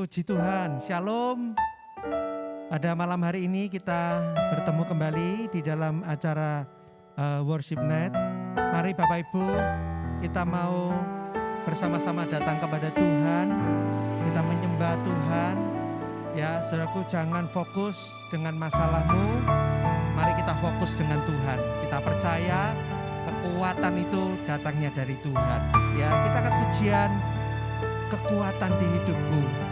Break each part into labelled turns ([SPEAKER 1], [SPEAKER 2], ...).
[SPEAKER 1] Puji Tuhan, Shalom. Pada malam hari ini kita bertemu kembali di dalam acara Worship Night. Mari Bapak Ibu, kita mau bersama-sama datang kepada Tuhan. Kita menyembah Tuhan. Ya, saudaraku, jangan fokus dengan masalahmu. Mari kita fokus dengan Tuhan. Kita percaya kekuatan itu datangnya dari Tuhan. Ya, kita akan pujian kekuatan di hidupku.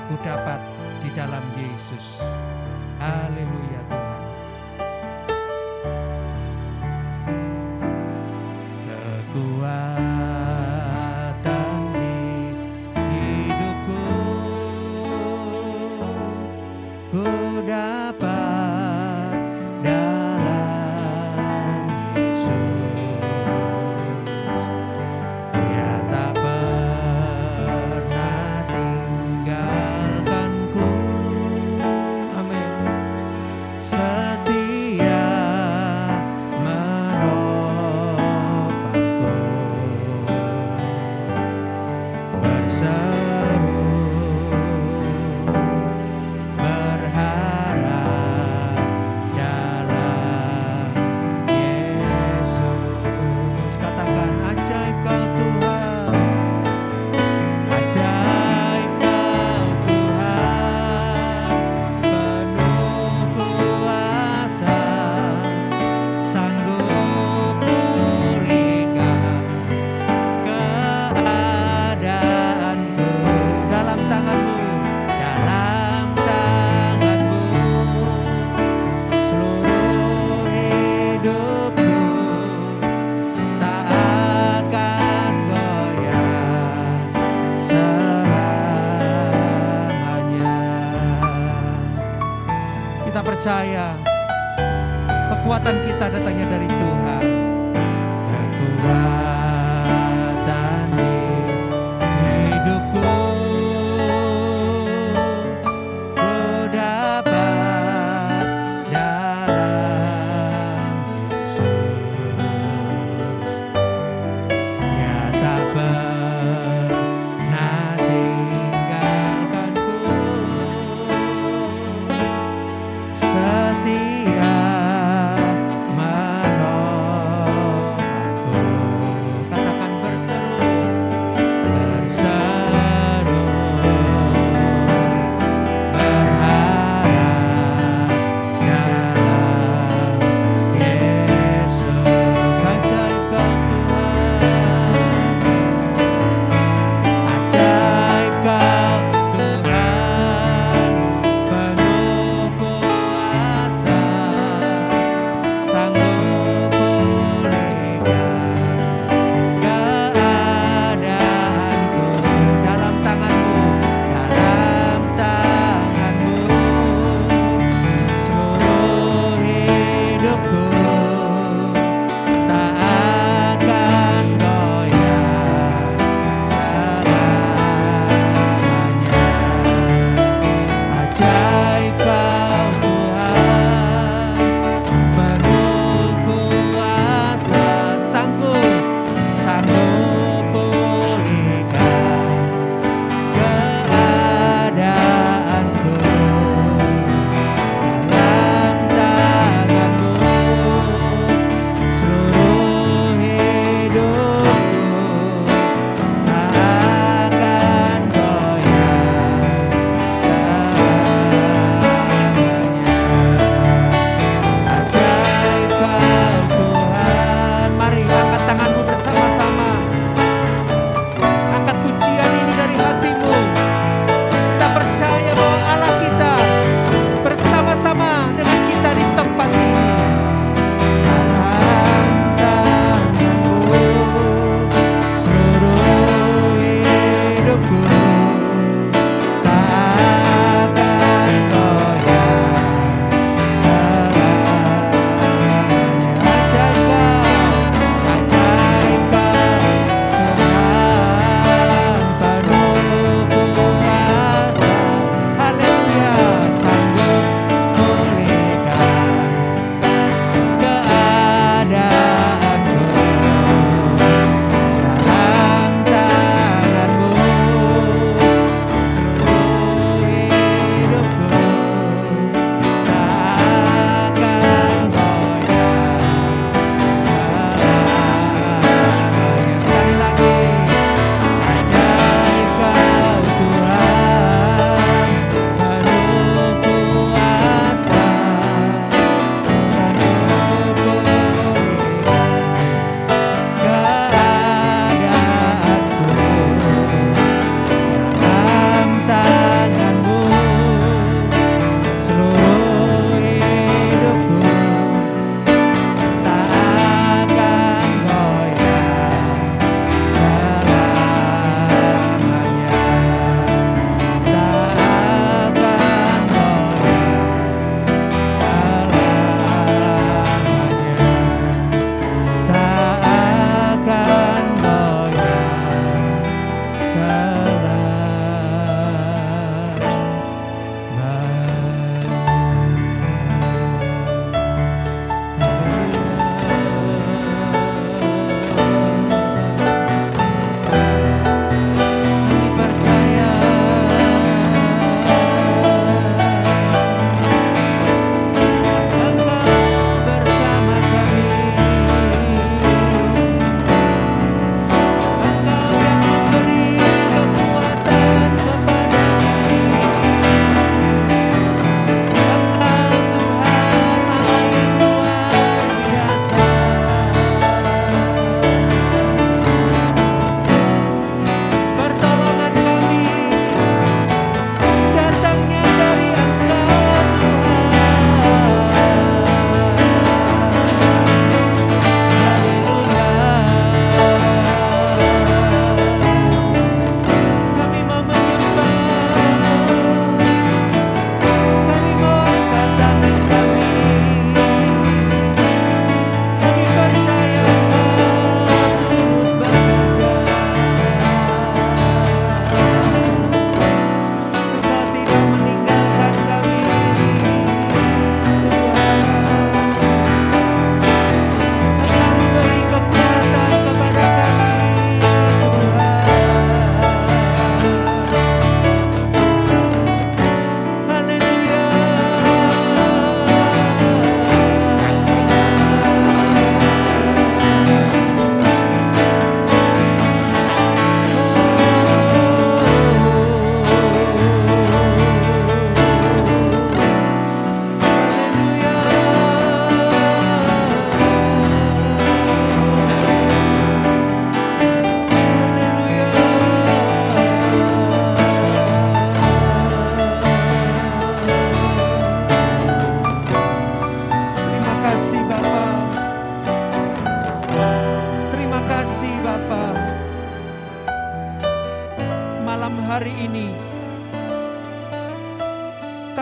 [SPEAKER 1] Ku dapat di dalam Yesus. Haleluya Tuhan. Kekuatan di hidupku, ku dapat dalam Yesus. Dia tak pernah tinggalkanku. Amin. Setia menopangku, berseru berharap dalam Yesus. Katakan, ajaib kau Tuhan, ajaib kau Tuhan, penuh kuasa, sanggup pulihkan keadaanku. Dalam tanganmu, seluruh hidupku tak akan goyah selamanya. Kita percaya kekuatan kita datangnya dari Tuhan. Kekuatan di hidupku, ku dapat dalam Yesus. Dia tak pernah tinggalkanku, setia menopangku,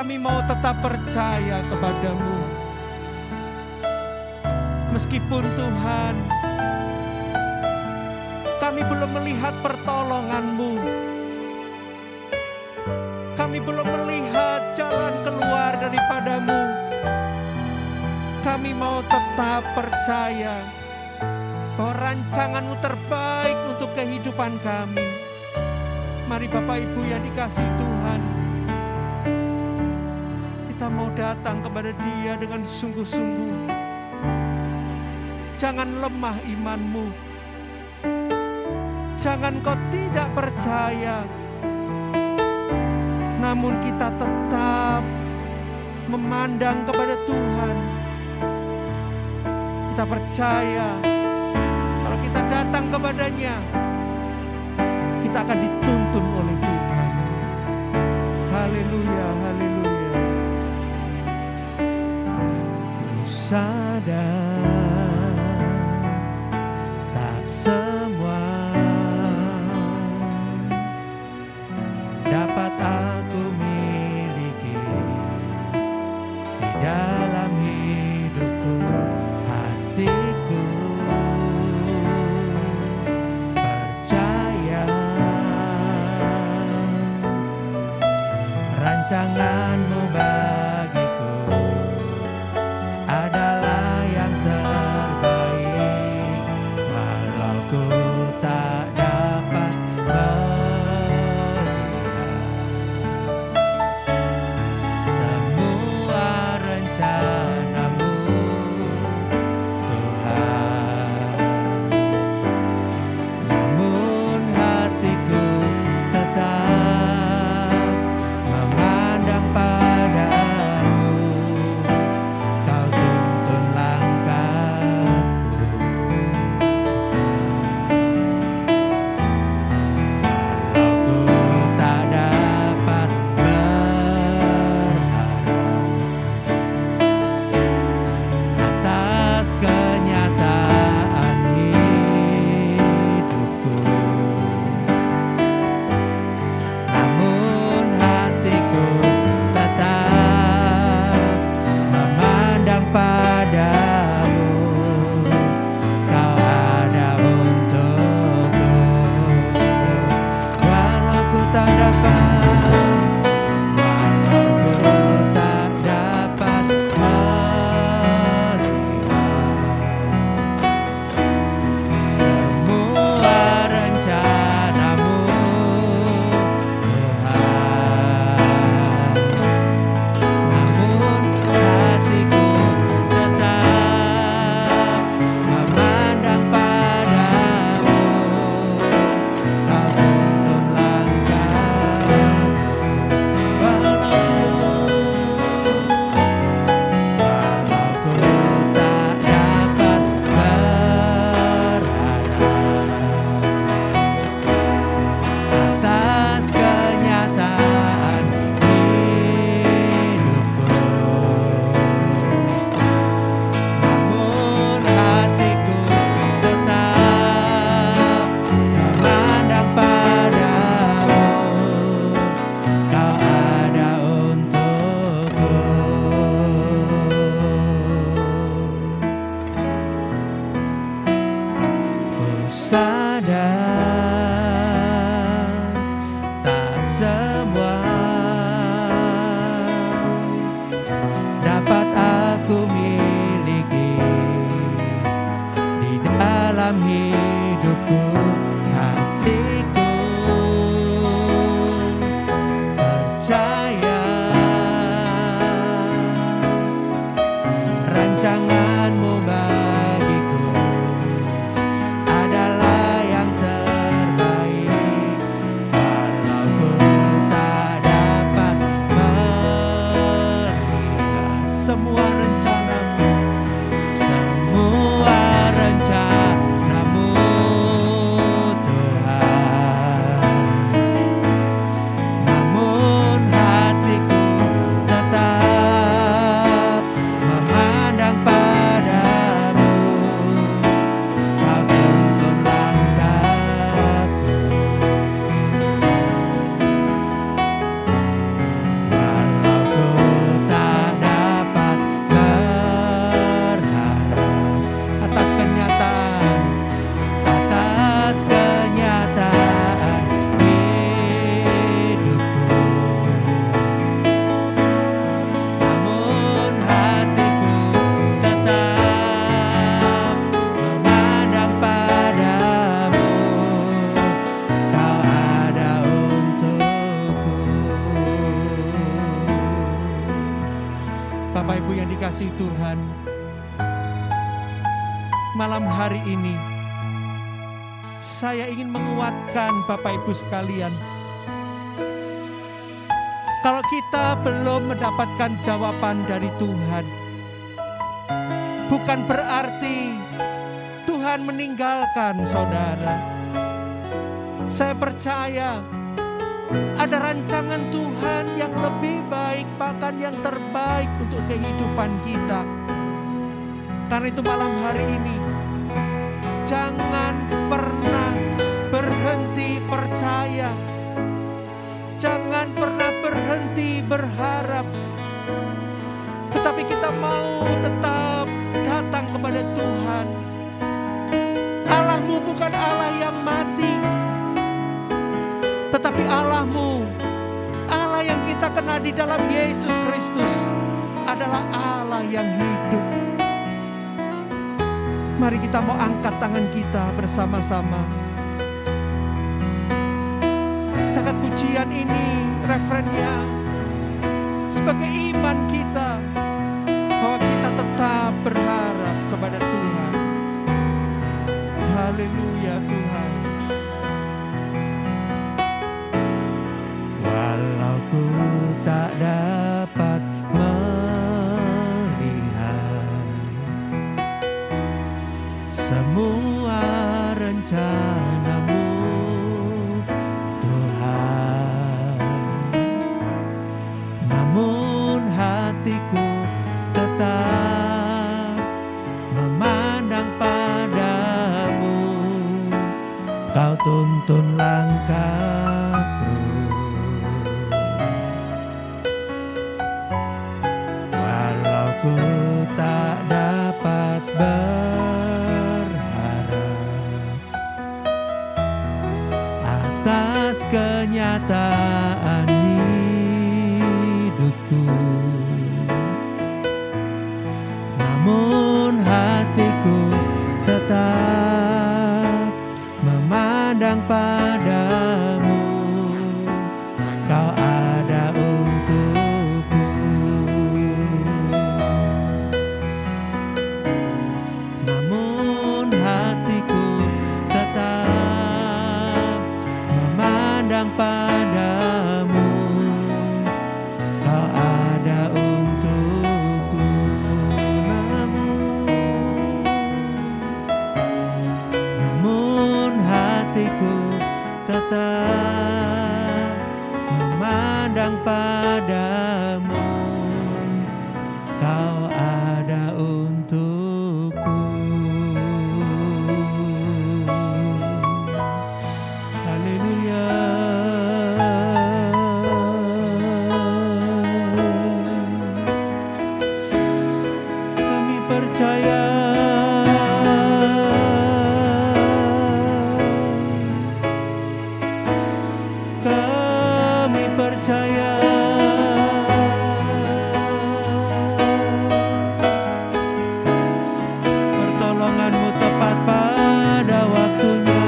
[SPEAKER 1] Kami mau tetap percaya kepadamu. Meskipun Tuhan, kami belum melihat pertolongan-Mu. Kami belum melihat jalan keluar daripada-Mu. Kami mau tetap percaya bahwa rancangan-Mu terbaik untuk kehidupan kami. Mari Bapak Ibu yang dikasihi Tuhan, kita mau datang kepada Dia dengan sungguh-sungguh. Jangan lemah iman-Mu. Jangan kau tidak percaya. Namun kita tetap memandang kepada Tuhan. Kita percaya kalau kita datang kepada-Nya, kita akan dituntun oleh Tuhan. Haleluya, haleluya. Ku sadar tak semua dapat aku miliki di dalam hidupku, hatiku percaya rancangan-Mu bagiku adalah yang terbaik. Walau ku tak dapat melihat semua rencana-Mu, Tuhan, namun hatiku tetap memandang padamu. Kau tuntun langkahku, walau ku tak dapat berharap atas kenyataan hidupku. Namun hatiku tetap memandang padamu. Kau ada untukku, walau ku tak dapat, walau ku tak dapat melihat semua rencana-Mu, Tuhan, namun hatiku tetap memandang padamu. Kau tuntun langkahku, walau ku tak dapat berharap atas kenyataan hidupku. Namun hatiku tetap memandang padamu. Kau ada untukku. Ku sadar tak semua dapat aku miliki di dalam hidupku, hatiku percaya rancangan-Mu bagiku adalah yang terbaik. Walau ku tak dapat melihat semua rencana-Mu, semua rencana-Mu, Tuhan, namun hatiku tetap memandang padamu. Kau tuntun langkahku, walau ku Bapak Ibu yang dikasihi Tuhan, malam hari ini saya ingin menguatkan Bapak Ibu sekalian. Kalau kita belum mendapatkan jawaban dari Tuhan, bukan berarti Tuhan meninggalkan saudara. Saya percaya ada rancangan Tuhan yang lebih baik, bahkan yang terbaik untuk kehidupan kita. Karena itu malam hari ini, jangan pernah berhenti percaya. Jangan pernah berhenti berharap. Tetapi kita mau tetap datang kepada Tuhan. Allahmu bukan Allah yang mati, tetapi Allahmu, Allah yang kita kenal di dalam Yesus Kristus, adalah Allah yang hidup. Mari kita mau angkat tangan kita bersama-sama. Kita angkat pujian ini, refrennya, sebagai iman kita, bahwa kita tetap berharap kepada Tuhan. Haleluya Tuhan. Walau ku tak dapat melihat semua rencana-Mu, Tuhan, namun hatiku tetap memandang padamu. Kau tuntun langkahku, walau ku tak dapat atas kenyataan hidupku, namun hatiku tetap memandang padamu. Kau ada untukku, namun hatiku tetap memandang padamu. Kau ada untukku, namun hatiku tetap memandang padamu. Kau ada untukku. Haleluya. Kami percaya, kami percaya, pertolongan-Mu tepat pada waktunya.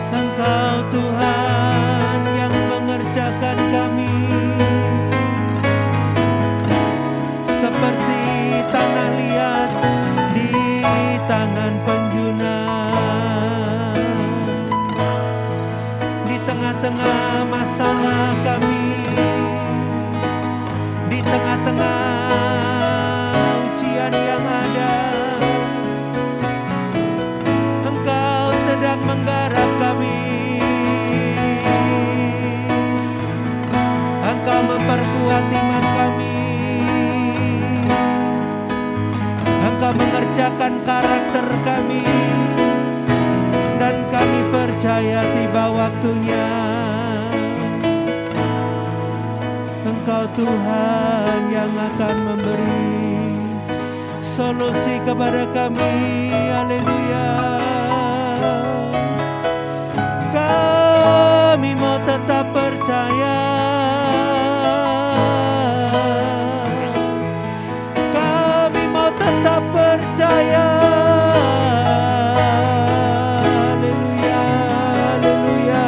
[SPEAKER 1] Engkau Tuhan yang mengerjakan kami seperti tanah liat di tangan penjuna. Di tengah-tengah masalah kami, di tengah-tengah ujian yang ada, Engkau sedang menggarap kami. Engkau memperkuat iman kami. Engkau mengerjakan karakter kami, dan kami percaya tiba waktunya Engkau Tuhan yang akan memberi solusi kepada kami. Haleluya. Kami mau tetap percaya, kami mau tetap percaya. Haleluya, haleluya.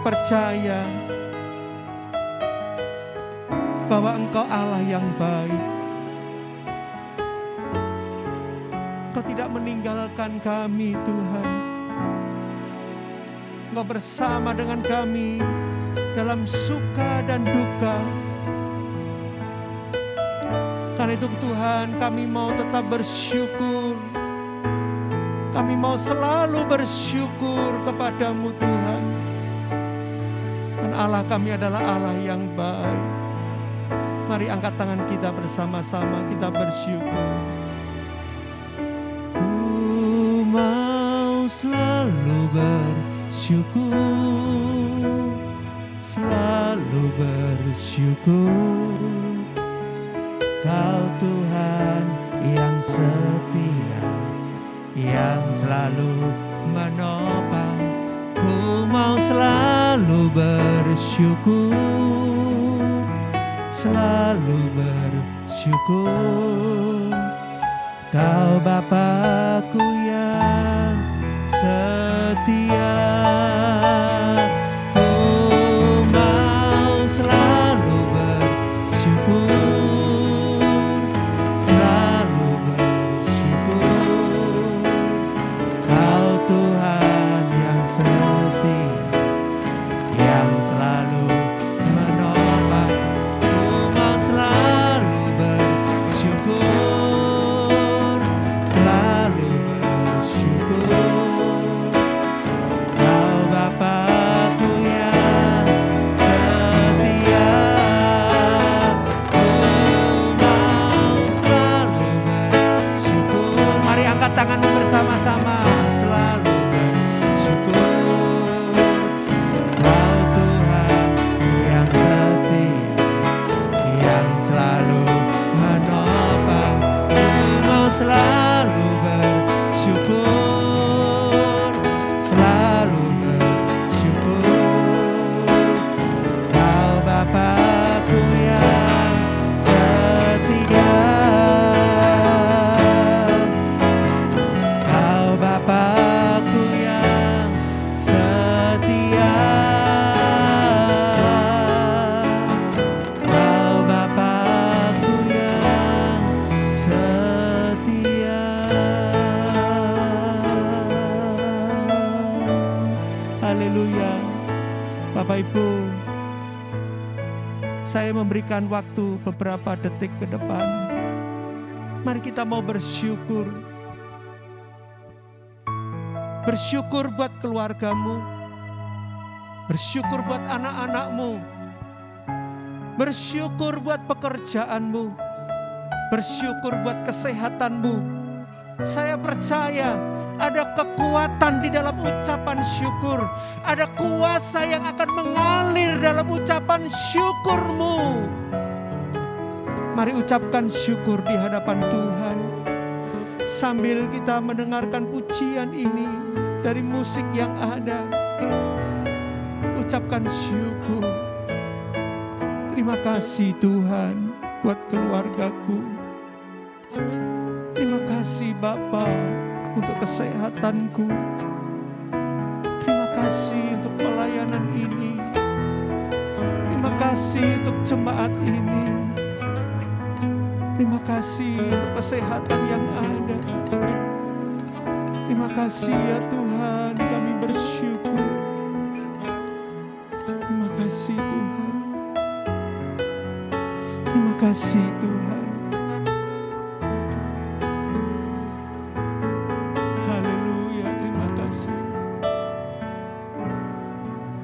[SPEAKER 1] percaya bahwa Engkau Allah yang baik. Engkau tidak meninggalkan kami, Tuhan. Engkau bersama dengan kami dalam suka dan duka. Karena itu Tuhan, kami mau tetap bersyukur. Kami mau selalu bersyukur kepadamu, Tuhan. Dan Allah kami adalah Allah yang baik. Mari angkat tangan kita bersama-sama, kita bersyukur. Ku mau selalu bersyukur, selalu bersyukur. Kau Tuhan yang setia, yang selalu menopang. Ku mau selalu bersyukur, selalu bersyukur. Kau Bapa-Ku yang setia. Ku mau selalu bersyukur, selalu bersyukur. Kau Tuhan yang setia, yang selalu menopang. Ku mau selalu bersyukur, selalu bersyukur. Kau Bapa-Ku yang setia. Ku mau selalu bersyukur. Mari angkat tanganmu bersama-sama. Selalu bersyukur. Kau Tuhan yang setia, yang selalu menopang. Ku mau selalu bersyukur, selalu bersyukur. Kau Bapa-Ku yang setia. Kau Bapa-Ku yang setia. Kau Bapa-Ku yang setia. Haleluya. Bapak Ibu, saya memberikan waktu beberapa detik ke depan. Mari kita mau bersyukur. Bersyukur buat keluargamu. Bersyukur buat anak-anakmu. Bersyukur buat pekerjaanmu. Bersyukur buat kesehatanmu. Saya percaya ada kekuatan di dalam ucapan syukur. Ada kuasa yang akan mengalir dalam ucapan syukurmu. Mari ucapkan syukur di hadapan Tuhan. Sambil kita mendengarkan pujian ini dari musik yang ada, ucapkan syukur. Terima kasih Tuhan buat keluargaku. Terima kasih Bapa untuk kesehatanku. Terima kasih untuk pelayanan ini. Terima kasih untuk jemaat ini. Terima kasih untuk kesehatan yang ada. Terima kasih ya Tuhan, kami bersyukur. Terima kasih Tuhan. Terima kasih Tuhan. Haleluya, terima kasih.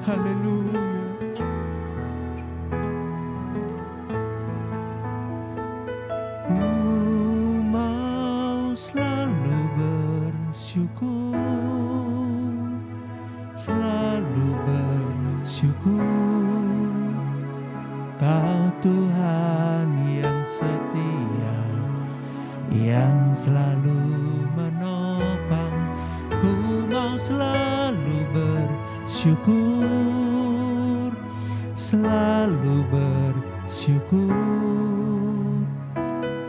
[SPEAKER 1] Haleluya. Selalu bersyukur, selalu bersyukur. Kau Tuhan yang setia, yang selalu menopang. Ku mau selalu bersyukur, selalu bersyukur.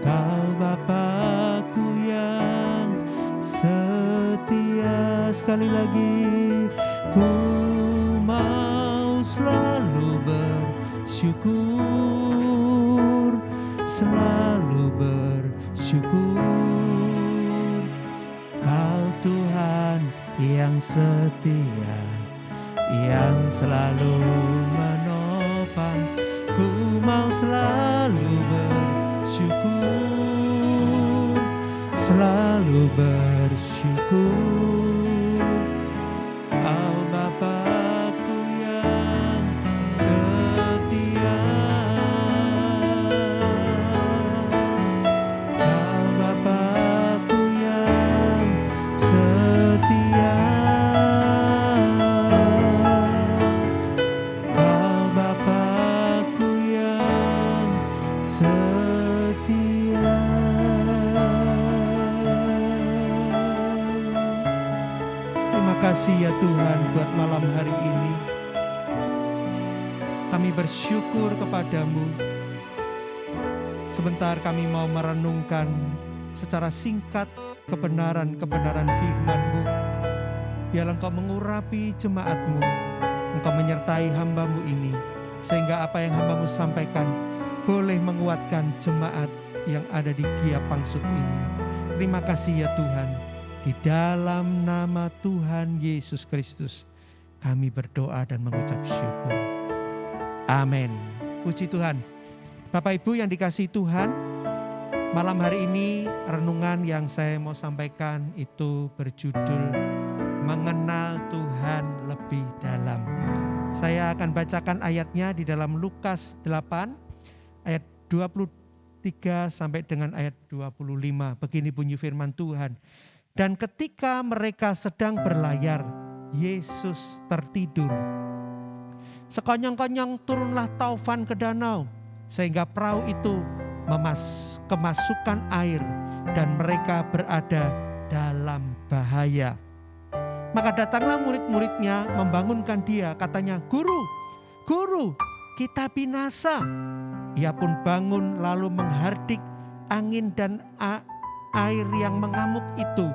[SPEAKER 1] Kau Bapa-Ku yang setia. Sekali lagi, ku mau selalu bersyukur, selalu bersyukur. Kau Tuhan yang setia, yang selalu menopang. Ku mau selalu bersyukur, selalu bersyukur. Kau Bapa-Ku yang setia, Kau Bapa-Ku yang setia, Kau Bapa-Ku yang setia. Terima kasih ya Tuhan buat malam hari ini. Kami bersyukur kepadamu. Sebentar kami mau merenungkan secara singkat kebenaran-kebenaran firman-Mu. Biarlah Engkau mengurapi jemaat-Mu, Engkau menyertai hamba-Mu ini, sehingga apa yang hamba-Mu sampaikan boleh menguatkan jemaat yang ada di Gia Pangsut ini. Terima kasih ya Tuhan. Di dalam nama Tuhan Yesus Kristus kami berdoa dan mengucap syukur. Amin. Puji Tuhan. Bapak Ibu yang dikasihi Tuhan, malam hari ini renungan yang saya mau sampaikan itu berjudul Mengenal Tuhan Lebih Dalam. Saya akan bacakan ayatnya di dalam Lukas 8 ayat 23 sampai dengan ayat 25. Begini bunyi firman Tuhan. Dan ketika mereka sedang berlayar, Yesus tertidur. Sekonyong-konyong turunlah taufan ke danau, sehingga perahu itu kemasukan air dan mereka berada dalam bahaya. Maka datanglah murid-muridnya membangunkan dia, katanya, Guru, Guru, kita binasa. Ia pun bangun lalu menghardik angin dan air yang mengamuk itu.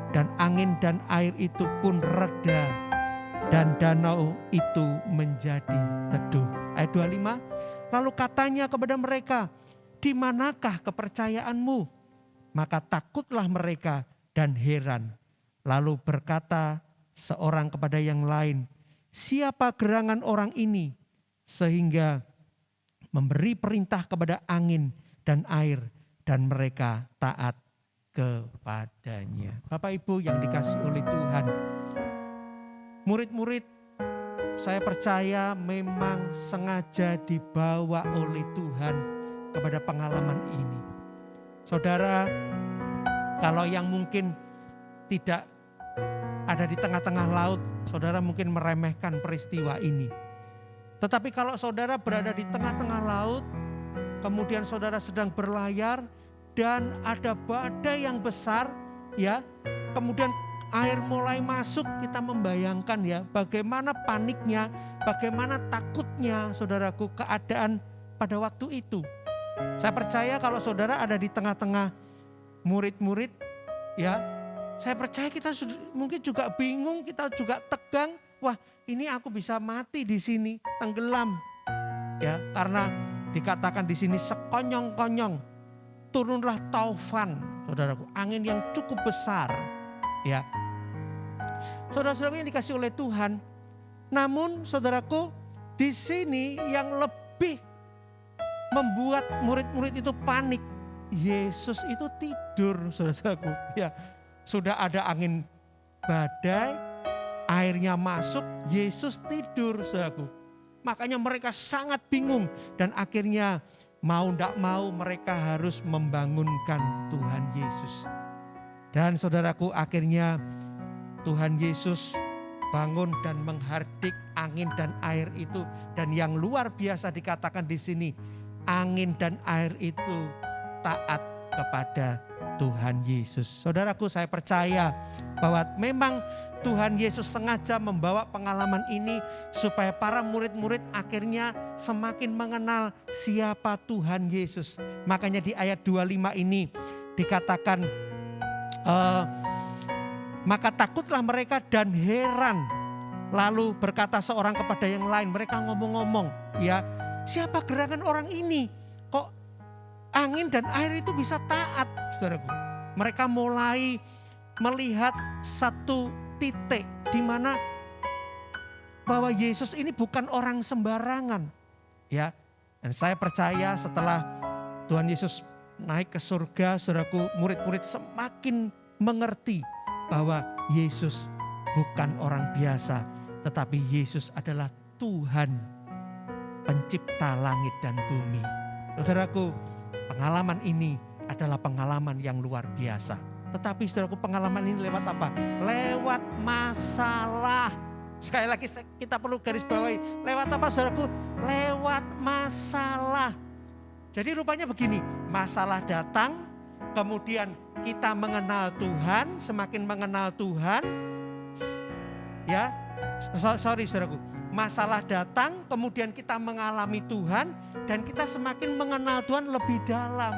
[SPEAKER 1] Dan angin dan air itu pun reda dan danau itu menjadi teduh. Ayat 25, lalu katanya kepada mereka, di manakah kepercayaanmu? Maka takutlah mereka dan heran. Lalu berkata seorang kepada yang lain, siapa gerangan orang ini sehingga memberi perintah kepada angin dan air dan mereka taat kepadanya. Bapak Ibu yang dikasihi oleh Tuhan, murid-murid saya percaya memang sengaja dibawa oleh Tuhan kepada pengalaman ini. Saudara, kalau yang mungkin tidak ada di tengah-tengah laut, saudara mungkin meremehkan peristiwa ini. Tetapi kalau saudara berada di tengah-tengah laut, kemudian saudara sedang berlayar dan ada badai yang besar, ya, kemudian air mulai masuk, kita membayangkan ya bagaimana paniknya, bagaimana takutnya saudaraku keadaan pada waktu itu. Saya percaya kalau saudara ada di tengah-tengah murid-murid, ya, saya percaya kita mungkin juga bingung, kita juga tegang. Wah, ini aku bisa mati di sini, tenggelam, ya, karena dikatakan di sini sekonyong-konyong turunlah taufan, saudaraku, angin yang cukup besar, ya. Saudara-saudaraku yang dikasih oleh Tuhan. Namun saudaraku, di sini yang lebih membuat murid-murid itu panik, Yesus itu tidur, saudara-saudaraku. Ya, sudah ada angin badai, airnya masuk, Yesus tidur, saudaraku. Makanya mereka sangat bingung dan akhirnya mau tidak mau mereka harus membangunkan Tuhan Yesus. Dan saudaraku, akhirnya Tuhan Yesus bangun dan menghardik angin dan air itu. Dan yang luar biasa dikatakan di sini, angin dan air itu taat kepada Tuhan Yesus. Saudaraku, saya percaya bahwa memang Tuhan Yesus sengaja membawa pengalaman ini supaya para murid-murid akhirnya semakin mengenal siapa Tuhan Yesus. Makanya di ayat 25 ini dikatakan, maka takutlah mereka dan heran. Lalu berkata seorang kepada yang lain, mereka ngomong-ngomong, ya, siapa gerangan orang ini? Kok angin dan air itu bisa taat, saudaraku? Mereka mulai melihat satu titik di mana bahwa Yesus ini bukan orang sembarangan, ya. Dan saya percaya setelah Tuhan Yesus naik ke surga, saudaraku, murid-murid semakin mengerti bahwa Yesus bukan orang biasa, tetapi Yesus adalah Tuhan pencipta langit dan bumi. Saudaraku, pengalaman ini adalah pengalaman yang luar biasa. Tetapi saudaraku, pengalaman ini lewat apa? Lewat masalah. Sekali lagi kita perlu garis bawahi, lewat apa saudaraku? Lewat masalah. Jadi rupanya begini, masalah datang, kemudian kita mengenal Tuhan, semakin mengenal Tuhan, ya, saudaraku, masalah datang, kemudian kita mengalami Tuhan, dan kita semakin mengenal Tuhan lebih dalam.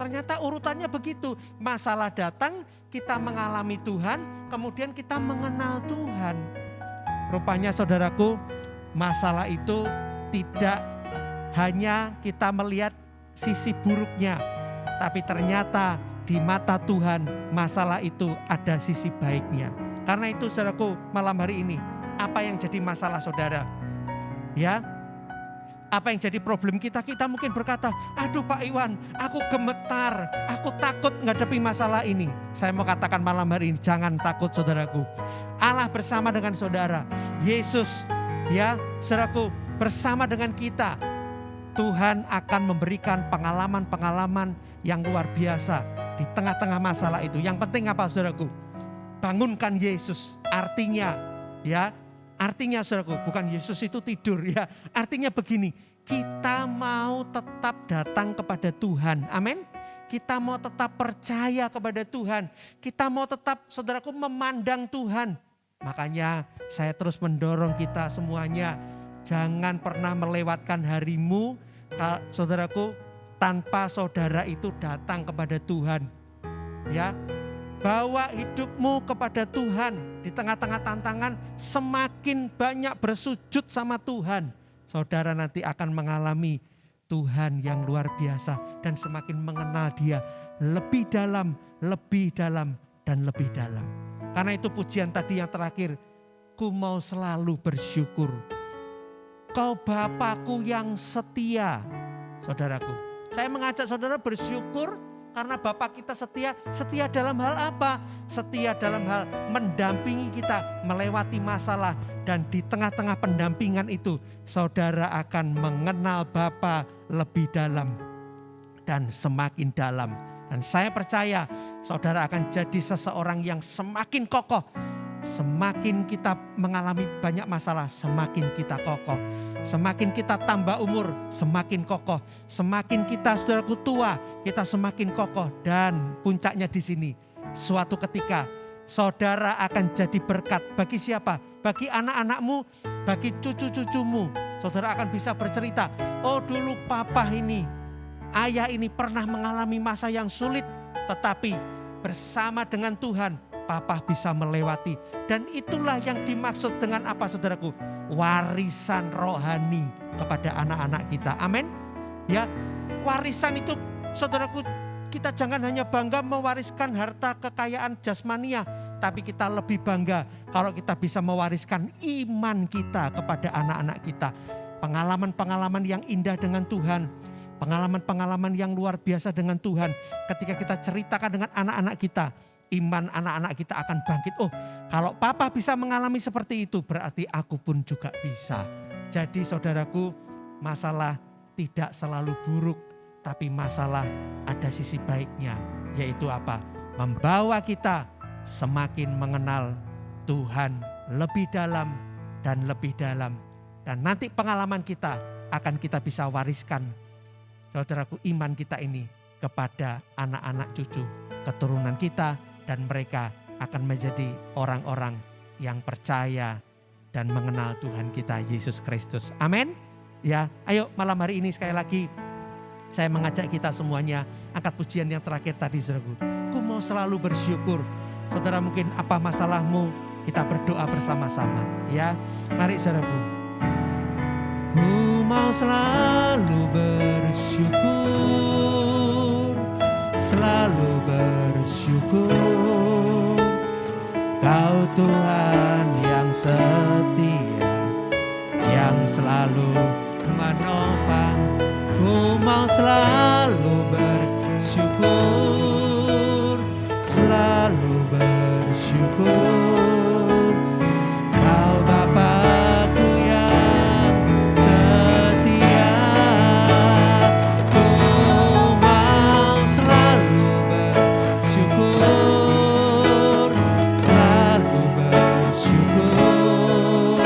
[SPEAKER 1] Ternyata urutannya begitu, masalah datang, kita mengalami Tuhan, kemudian kita mengenal Tuhan. Rupanya saudaraku, masalah itu tidak hanya kita melihat sisi buruknya, tapi ternyata di mata Tuhan masalah itu ada sisi baiknya. Karena itu saudaraku, malam hari ini apa yang jadi masalah saudara? Ya, apa yang jadi problem kita? Kita mungkin berkata, aduh Pak Iwan, aku gemetar, aku takut menghadapi masalah ini. Saya mau katakan malam hari ini, jangan takut saudaraku. Allah bersama dengan saudara. Yesus, ya saudaraku, bersama dengan kita. Tuhan akan memberikan pengalaman-pengalaman yang luar biasa di tengah-tengah masalah itu. Yang penting apa saudaraku? Bangunkan Yesus. Artinya, ya, artinya saudaraku, bukan Yesus itu tidur, ya. Artinya begini, kita mau tetap datang kepada Tuhan. Amin. Kita mau tetap percaya kepada Tuhan. Kita mau tetap, saudaraku, memandang Tuhan. Makanya saya terus mendorong kita semuanya, jangan pernah melewatkan harimu, saudaraku, tanpa saudara itu datang kepada Tuhan. Ya, bawa hidupmu kepada Tuhan. Di tengah-tengah tantangan, semakin banyak bersujud sama Tuhan, saudara nanti akan mengalami Tuhan yang luar biasa dan semakin mengenal Dia lebih dalam, dan lebih dalam. Karena itu pujian tadi yang terakhir, ku mau selalu bersyukur. Kau Bapakku yang setia, saudaraku. Saya mengajak saudara bersyukur karena Bapak kita setia. Setia dalam hal apa? Setia dalam hal mendampingi kita melewati masalah. Dan di tengah-tengah pendampingan itu, saudara akan mengenal Bapa lebih dalam dan semakin dalam. Dan saya percaya saudara akan jadi seseorang yang semakin kokoh. Semakin kita mengalami banyak masalah, semakin kita kokoh. Semakin kita tambah umur, semakin kokoh. Semakin kita saudaraku tua, kita semakin kokoh. Dan puncaknya di sini, suatu ketika saudara akan jadi berkat bagi siapa? Bagi anak-anakmu, bagi cucu-cucumu. Saudara akan bisa bercerita, oh dulu papa ini, ayah ini pernah mengalami masa yang sulit, tetapi bersama dengan Tuhan, papa bisa melewati. Dan itulah yang dimaksud dengan apa saudaraku? Warisan rohani kepada anak-anak kita. Amin. Ya, warisan itu saudaraku, kita jangan hanya bangga mewariskan harta kekayaan jasmania, tapi kita lebih bangga kalau kita bisa mewariskan iman kita kepada anak-anak kita. Pengalaman-pengalaman yang indah dengan Tuhan, pengalaman-pengalaman yang luar biasa dengan Tuhan. Ketika kita ceritakan dengan anak-anak kita, iman anak-anak kita akan bangkit. Oh, kalau papa bisa mengalami seperti itu, berarti aku pun juga bisa. Jadi saudaraku, masalah tidak selalu buruk, tapi masalah ada sisi baiknya. Yaitu apa? Membawa kita semakin mengenal Tuhan lebih dalam dan lebih dalam. Dan nanti pengalaman kita akan kita bisa wariskan, saudaraku, iman kita ini kepada anak-anak cucu keturunan kita. Dan mereka akan menjadi orang-orang yang percaya dan mengenal Tuhan kita Yesus Kristus. Amin. Ya, ayo malam hari ini sekali lagi saya mengajak kita semuanya angkat pujian yang terakhir tadi, saudaraku. Ku mau selalu bersyukur. Saudara, mungkin apa masalahmu, Kita berdoa bersama-sama ya. Mari saudaraku. Ku mau selalu bersyukur, selalu bersyukur. Kau Tuhan yang setia, yang selalu menopang. Ku mau selalu bersyukur, selalu bersyukur. Kau Bapa-Ku yang setia. Ku mau selalu bersyukur, selalu bersyukur.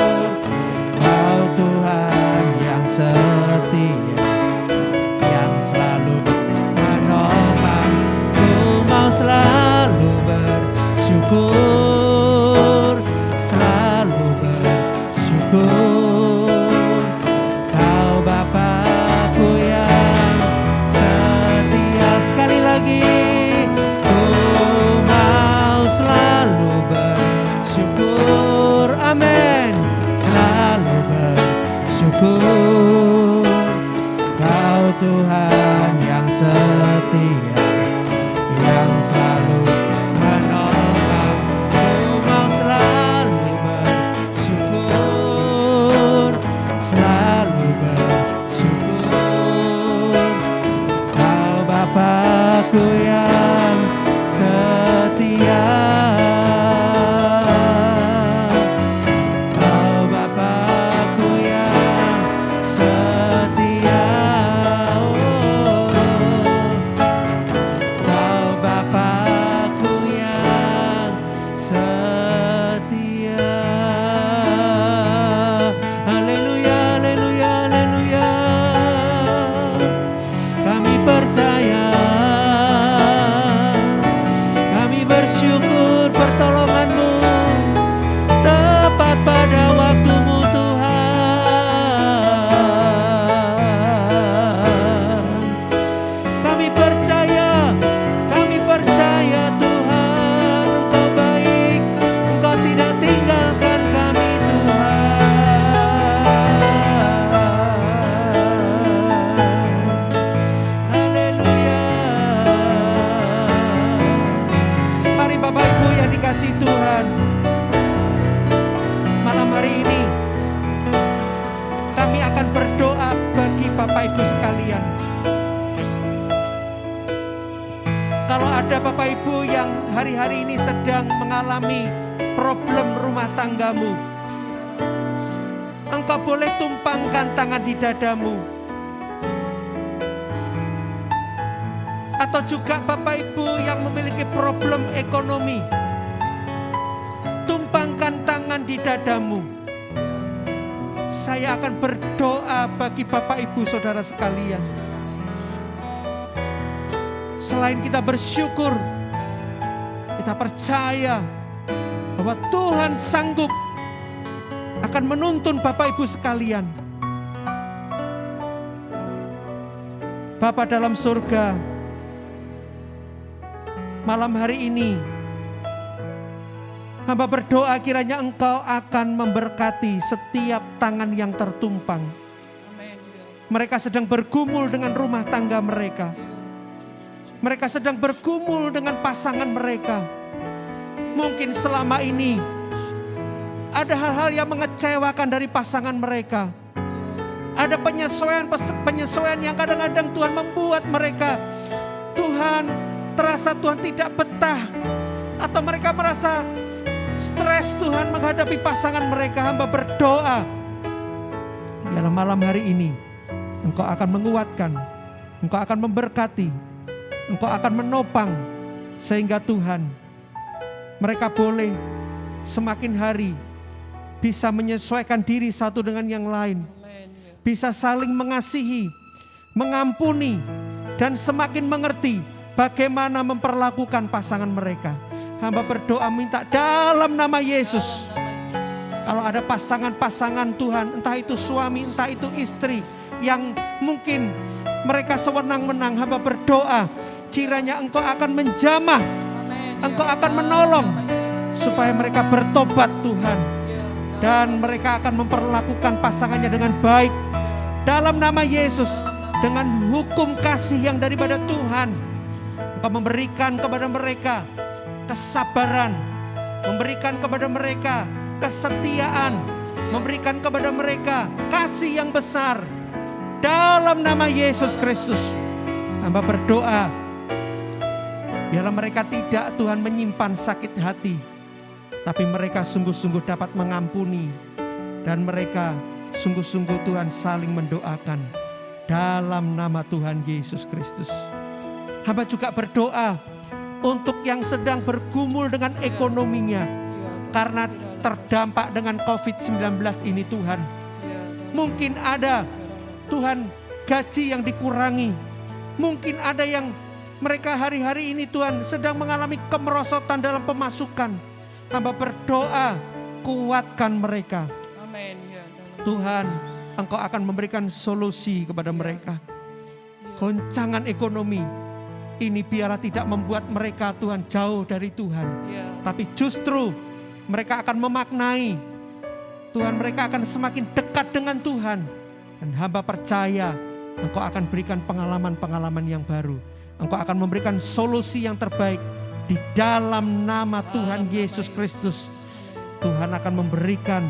[SPEAKER 1] Kau Tuhan yang setia, yang selalu menopang. Ku mau selalu bersyukur, selalu bersyukur. Kau Bapa-Ku yang setia. Sekali lagi, ku mau selalu bersyukur. Amin. Selalu bersyukur. Kau Tuhan yang setia, yang selalu menolong. Ku mau selalu bersyukur, selalu bersyukur. Kau Bapa-Ku yang setia. Kau Bapa-Ku yang setia. Kau Bapa-Ku yang setia. Haleluya, haleluya, haleluya. Kami percaya, kami bersyukur pertolongan-Mu tepat pada waktu-Mu Tuhan. Kami percaya Tuhan, Engkau baik, Engkau tidak tinggalkan kami Tuhan. Haleluya. Mari Bapak Ibu yang dikasihi Tuhan, malam hari ini kami akan berdoa bagi Bapak Ibu sekalian. Kalau ada Bapak Ibu yang hari-hari ini sedang mengalami problem rumah tanggamu, engkau boleh tumpangkan tangan di dadamu. Atau juga Bapak Ibu yang memiliki problem ekonomi, tumpangkan tangan di dadamu. Saya akan berdoa bagi Bapak Ibu saudara sekalian. Selain kita bersyukur, kita percaya bahwa Tuhan sanggup akan menuntun Bapak Ibu sekalian. Bapa dalam surga, malam hari ini hamba berdoa kiranya Engkau akan memberkati setiap tangan yang tertumpang. Mereka sedang bergumul dengan rumah tangga mereka. Mereka sedang bergumul dengan pasangan mereka. Mungkin selama ini ada hal-hal yang mengecewakan dari pasangan mereka. Ada penyesuaian yang kadang-kadang Tuhan membuat mereka, Tuhan, terasa Tuhan tidak betah. Atau mereka merasa stres Tuhan menghadapi pasangan mereka. Hamba berdoa, dalam malam hari ini Engkau akan menguatkan, Engkau akan memberkati, Engkau akan menopang, sehingga Tuhan, mereka boleh semakin hari bisa menyesuaikan diri satu dengan yang lain. Bisa saling mengasihi, mengampuni, dan semakin mengerti bagaimana memperlakukan pasangan mereka. Hamba berdoa minta dalam nama Yesus. Kalau ada pasangan-pasangan Tuhan, entah itu suami, entah itu istri, yang mungkin mereka sewenang-wenang, hamba berdoa kiranya Engkau akan menjamah, Engkau akan menolong, supaya mereka bertobat Tuhan.
[SPEAKER 2] Ya.
[SPEAKER 1] Dan mereka akan memperlakukan pasangannya dengan baik. Dalam nama Yesus, dengan hukum kasih yang daripada Tuhan, Engkau memberikan kepada mereka kesabaran, memberikan kepada mereka kesetiaan, memberikan kepada mereka kasih yang besar. Dalam nama Yesus Kristus, hamba berdoa, biarlah mereka tidak Tuhan menyimpan sakit hati, tapi mereka sungguh-sungguh dapat mengampuni, dan mereka sungguh-sungguh Tuhan saling mendoakan. Dalam nama Tuhan Yesus Kristus. Hamba juga berdoa untuk yang sedang bergumul dengan ekonominya, karena terdampak dengan COVID-19 ini Tuhan. Mungkin ada Tuhan gaji yang dikurangi. Mungkin ada yang mereka hari-hari ini Tuhan sedang mengalami kemerosotan dalam pemasukan. Hamba berdoa, kuatkan mereka.
[SPEAKER 2] Amin.
[SPEAKER 1] Tuhan, Engkau akan memberikan solusi kepada mereka. Goncangan ekonomi ini biarlah tidak membuat mereka Tuhan jauh dari Tuhan. Tapi justru mereka akan memaknai Tuhan, mereka akan semakin dekat dengan Tuhan. Dan hamba percaya Engkau akan berikan pengalaman-pengalaman yang baru. Engkau akan memberikan solusi yang terbaik di dalam nama Tuhan Yesus Kristus. Tuhan akan memberikan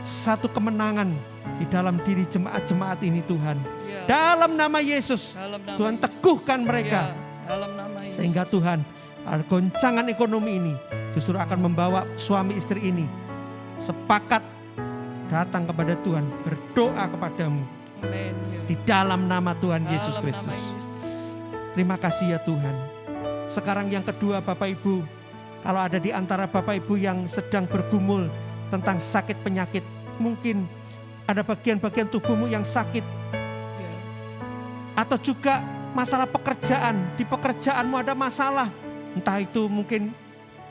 [SPEAKER 1] satu kemenangan di dalam diri jemaat-jemaat ini Tuhan. Dalam nama Yesus, Tuhan teguhkan mereka. Sehingga Tuhan, goncangan ekonomi ini justru akan membawa suami istri ini sepakat datang kepada Tuhan, berdoa kepadamu. Di dalam nama Tuhan Yesus Kristus. Terima kasih ya Tuhan. Sekarang yang kedua Bapak Ibu, kalau ada di antara Bapak Ibu yang sedang bergumul tentang sakit penyakit, mungkin ada bagian-bagian tubuhmu yang sakit, atau juga masalah pekerjaan, di pekerjaanmu ada masalah, entah itu mungkin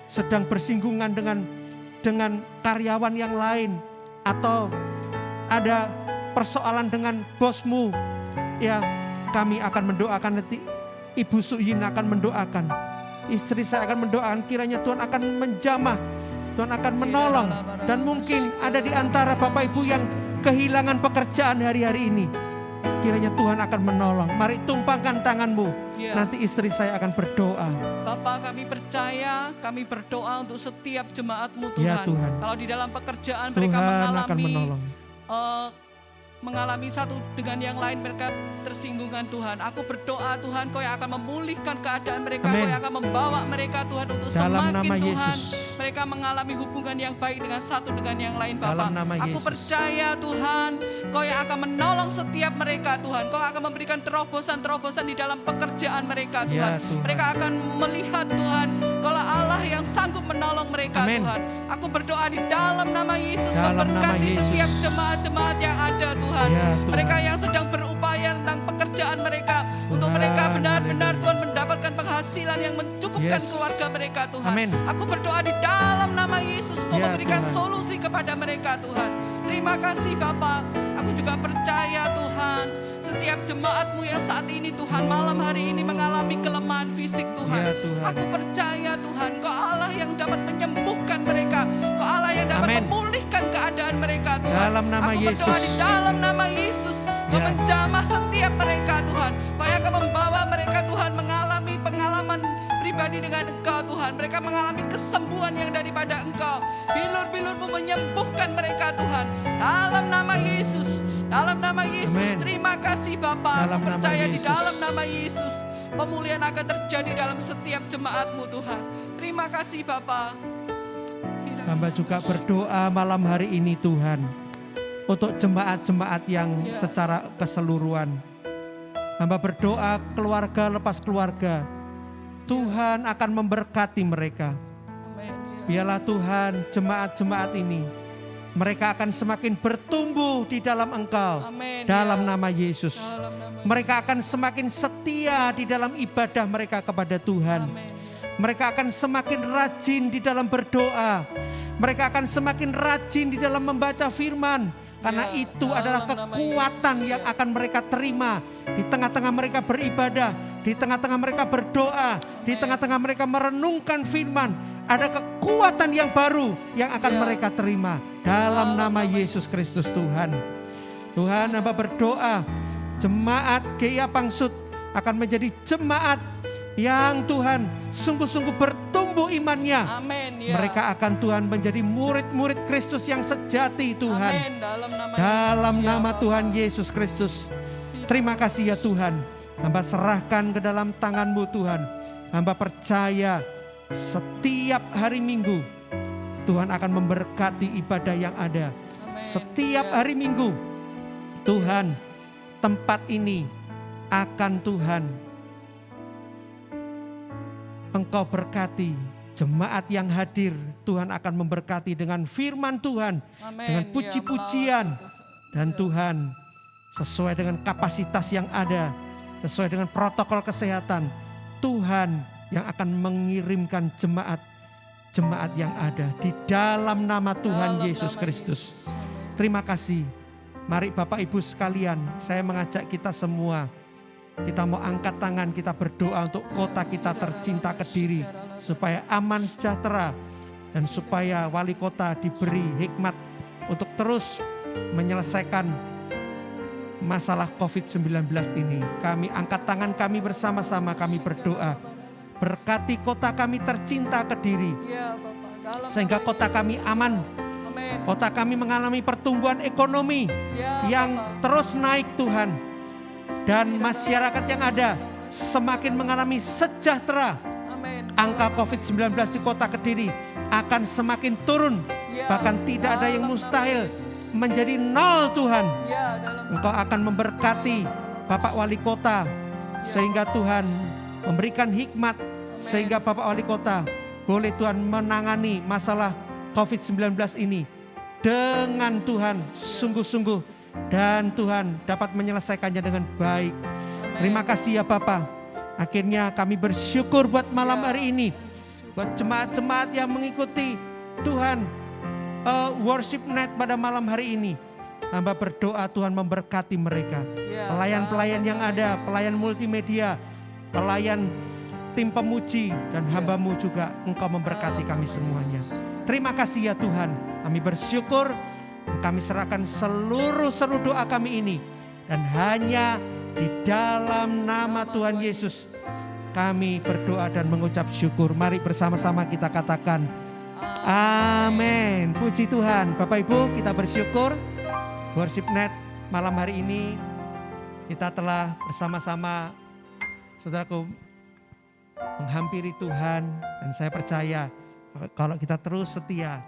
[SPEAKER 1] sedang bersinggungan dengan karyawan yang lain, atau ada persoalan dengan bosmu, ya kami akan mendoakan, nanti Ibu Suyin akan mendoakan, istri saya akan mendoakan, kiranya Tuhan akan menjamah, Tuhan akan menolong. Dan mungkin ada di antara Bapak Ibu yang kehilangan pekerjaan hari-hari ini, kiranya Tuhan akan menolong. Mari tumpangkan tanganmu, nanti istri saya akan berdoa.
[SPEAKER 2] Bapak, kami percaya, kami berdoa untuk setiap jemaat-Mu Tuhan.
[SPEAKER 1] Ya, Tuhan.
[SPEAKER 2] Kalau di dalam pekerjaan
[SPEAKER 1] Tuhan
[SPEAKER 2] mereka
[SPEAKER 1] akan menolong.
[SPEAKER 2] Mengalami satu dengan yang lain, mereka tersinggungan Tuhan. Aku berdoa Tuhan, Kau yang akan memulihkan keadaan mereka.
[SPEAKER 1] Amen.
[SPEAKER 2] Kau yang akan membawa mereka Tuhan untuk
[SPEAKER 1] dalam
[SPEAKER 2] semakin
[SPEAKER 1] nama
[SPEAKER 2] Tuhan
[SPEAKER 1] Yesus.
[SPEAKER 2] mereka mengalami hubungan yang baik dengan satu dengan yang lain Bapak.
[SPEAKER 1] Dalam nama
[SPEAKER 2] Aku
[SPEAKER 1] Yesus.
[SPEAKER 2] percaya Tuhan, Kau yang akan menolong setiap mereka Tuhan. Kau akan memberikan terobosan-terobosan di dalam pekerjaan mereka Tuhan.
[SPEAKER 1] Ya, Tuhan.
[SPEAKER 2] Mereka akan melihat Tuhan, kalau Allah yang sanggup menolong mereka.
[SPEAKER 1] Amen.
[SPEAKER 2] Tuhan. Aku berdoa di dalam nama Yesus,
[SPEAKER 1] Dalam nama
[SPEAKER 2] memberkati
[SPEAKER 1] Yesus.
[SPEAKER 2] setiap jemaat-jemaat yang ada Tuhan.
[SPEAKER 1] Ya, Tuhan.
[SPEAKER 2] Mereka yang sedang berupaya tentang pekerjaan mereka, untuk
[SPEAKER 1] Tuhan,
[SPEAKER 2] mereka benar-benar
[SPEAKER 1] haleluya.
[SPEAKER 2] Tuhan mendapatkan penghasilan yang mencukupkan
[SPEAKER 1] Yes.
[SPEAKER 2] keluarga mereka Tuhan.
[SPEAKER 1] Amen.
[SPEAKER 2] Aku berdoa di dalam nama Yesus, Kau
[SPEAKER 1] Ya,
[SPEAKER 2] memberikan
[SPEAKER 1] Tuhan.
[SPEAKER 2] solusi kepada mereka Tuhan. Terima kasih Bapa. Aku juga percaya Tuhan, setiap jemaat-Mu yang saat ini Tuhan, malam hari ini mengalami kelemahan fisik Tuhan.
[SPEAKER 1] Ya, Tuhan.
[SPEAKER 2] Aku percaya Tuhan, Kau Allah yang dapat menyembuhkan mereka. Kau Allah yang dapat
[SPEAKER 1] Amen.
[SPEAKER 2] memulihkan keadaan mereka Tuhan.
[SPEAKER 1] Dalam nama
[SPEAKER 2] Aku berdoa
[SPEAKER 1] Yesus.
[SPEAKER 2] di dalam nama Yesus, Kau
[SPEAKER 1] Ya.
[SPEAKER 2] menjamah setiap mereka Tuhan. Kau yang akan membawa mereka Tuhan mengalami pengalaman pribadi dengan Engkau Tuhan. Mereka mengalami kesembuhan yang daripada Engkau. Bilur-bilur-Mu menyembuhkan mereka Tuhan. Dalam nama Yesus, dalam nama Yesus.
[SPEAKER 1] Amen.
[SPEAKER 2] Terima kasih Bapa.
[SPEAKER 1] Dalam
[SPEAKER 2] Aku
[SPEAKER 1] nama
[SPEAKER 2] percaya di
[SPEAKER 1] Yesus.
[SPEAKER 2] dalam nama Yesus, pemulihan akan terjadi dalam setiap jemaat-Mu Tuhan. Terima kasih Bapa.
[SPEAKER 1] Hamba juga berdoa malam hari ini Tuhan, untuk jemaat-jemaat yang
[SPEAKER 2] Ya.
[SPEAKER 1] secara keseluruhan. Hamba berdoa keluarga lepas keluarga, Tuhan akan memberkati mereka.
[SPEAKER 2] Amin. Ya.
[SPEAKER 1] Biarlah Tuhan jemaat-jemaat ini, mereka akan semakin bertumbuh di dalam Engkau.
[SPEAKER 2] Amin.
[SPEAKER 1] Dalam
[SPEAKER 2] Ya.
[SPEAKER 1] nama Yesus.
[SPEAKER 2] Dalam nama
[SPEAKER 1] Mereka akan semakin setia di dalam ibadah mereka kepada Tuhan.
[SPEAKER 2] Amin. Ya.
[SPEAKER 1] Mereka akan semakin rajin di dalam berdoa. Mereka akan semakin rajin di dalam membaca firman. Karena
[SPEAKER 2] Ya,
[SPEAKER 1] itu
[SPEAKER 2] dalam
[SPEAKER 1] adalah
[SPEAKER 2] nama
[SPEAKER 1] kekuatan
[SPEAKER 2] Yesus,
[SPEAKER 1] yang
[SPEAKER 2] ya.
[SPEAKER 1] akan mereka terima di tengah-tengah mereka beribadah, di tengah-tengah mereka berdoa, di
[SPEAKER 2] Amin.
[SPEAKER 1] tengah-tengah mereka merenungkan firman. ada kekuatan yang baru yang akan mereka terima. Dalam nama Yesus Kristus Tuhan. Tuhan, hamba berdoa jemaat GIA Pangsut akan menjadi jemaat yang Tuhan sungguh-sungguh bertumbuh imannya.
[SPEAKER 2] Amin. Ya.
[SPEAKER 1] Mereka akan Tuhan menjadi murid-murid Kristus yang sejati Tuhan.
[SPEAKER 2] Amin.
[SPEAKER 1] Dalam
[SPEAKER 2] Yesus,
[SPEAKER 1] nama
[SPEAKER 2] ya,
[SPEAKER 1] Tuhan Yesus Kristus. Terima kasih ya Tuhan. Hamba serahkan ke dalam tangan-Mu Tuhan. Hamba percaya setiap hari Minggu Tuhan akan memberkati ibadah yang ada.
[SPEAKER 2] Amin.
[SPEAKER 1] Setiap
[SPEAKER 2] Ya.
[SPEAKER 1] hari Minggu Tuhan, tempat ini akan Tuhan Engkau berkati. Jemaat yang hadir Tuhan akan memberkati dengan firman Tuhan,
[SPEAKER 2] Amin.
[SPEAKER 1] dengan
[SPEAKER 2] Ya,
[SPEAKER 1] puji-pujian. Dan Tuhan sesuai dengan kapasitas yang ada, sesuai dengan protokol kesehatan, Tuhan yang akan mengirimkan jemaat yang ada di dalam nama Tuhan
[SPEAKER 2] dalam
[SPEAKER 1] Yesus
[SPEAKER 2] nama
[SPEAKER 1] Kristus.
[SPEAKER 2] Yesus. Amin.
[SPEAKER 1] Terima kasih. Mari Bapak Ibu sekalian, saya mengajak kita semua, kita mau angkat tangan, kita berdoa untuk kota kita tercinta Kediri, supaya aman sejahtera, dan supaya wali kota diberi hikmat untuk terus menyelesaikan masalah COVID-19 ini. Kami angkat tangan kami bersama-sama, kami berdoa. Berkati kota kami tercinta Kediri,
[SPEAKER 2] Ya, Bapak. Dalam
[SPEAKER 1] sehingga
[SPEAKER 2] nama
[SPEAKER 1] kota
[SPEAKER 2] Yesus.
[SPEAKER 1] kami aman.
[SPEAKER 2] Amin.
[SPEAKER 1] Kota kami mengalami pertumbuhan ekonomi
[SPEAKER 2] Ya,
[SPEAKER 1] yang
[SPEAKER 2] Bapak.
[SPEAKER 1] terus naik Tuhan. Dan masyarakat yang ada semakin mengalami sejahtera.
[SPEAKER 2] Amin.
[SPEAKER 1] Angka COVID-19 di kota Kediri akan semakin turun.
[SPEAKER 2] Ya,
[SPEAKER 1] Bahkan tidak ada yang
[SPEAKER 2] dalam nama
[SPEAKER 1] mustahil
[SPEAKER 2] Yesus.
[SPEAKER 1] menjadi nol Tuhan.
[SPEAKER 2] Ya, dalam
[SPEAKER 1] Engkau
[SPEAKER 2] nama
[SPEAKER 1] akan
[SPEAKER 2] Yesus.
[SPEAKER 1] memberkati Bapak Wali Kota, sehingga Tuhan memberikan hikmat, sehingga Bapak Wali Kota boleh Tuhan menangani masalah COVID-19 ini dengan Tuhan sungguh-sungguh, dan Tuhan dapat menyelesaikannya dengan baik.
[SPEAKER 2] Amin.
[SPEAKER 1] Terima kasih ya Bapak. Akhirnya kami bersyukur buat malam
[SPEAKER 2] Ya.
[SPEAKER 1] hari ini, buat jemaat-jemaat yang mengikuti Tuhan worship night pada malam hari ini. Hamba berdoa Tuhan memberkati mereka.
[SPEAKER 2] Ya,
[SPEAKER 1] Pelayan-pelayan yang
[SPEAKER 2] dalam
[SPEAKER 1] ada,
[SPEAKER 2] nama Yesus.
[SPEAKER 1] pelayan multimedia, pelayan tim pemuji, dan hamba-Mu juga Engkau memberkati kami semuanya. Terima kasih ya Tuhan. Kami bersyukur, kami serahkan seluruh seru doa kami ini, dan hanya di dalam nama Tuhan Yesus kami berdoa dan mengucap syukur. Mari bersama-sama kita katakan amin. Puji Tuhan. Bapak Ibu, kita bersyukur Worship Night malam hari ini kita telah bersama-sama, saudaraku, menghampiri Tuhan. Dan saya percaya kalau kita terus setia,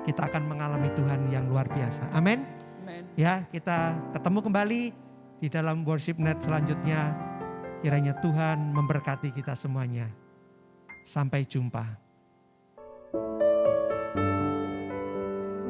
[SPEAKER 1] kita akan mengalami Tuhan yang luar biasa. Amin.
[SPEAKER 2] Amin.
[SPEAKER 1] Ya, kita ketemu kembali di dalam Worship Night selanjutnya. Kiranya Tuhan memberkati kita semuanya. Sampai jumpa.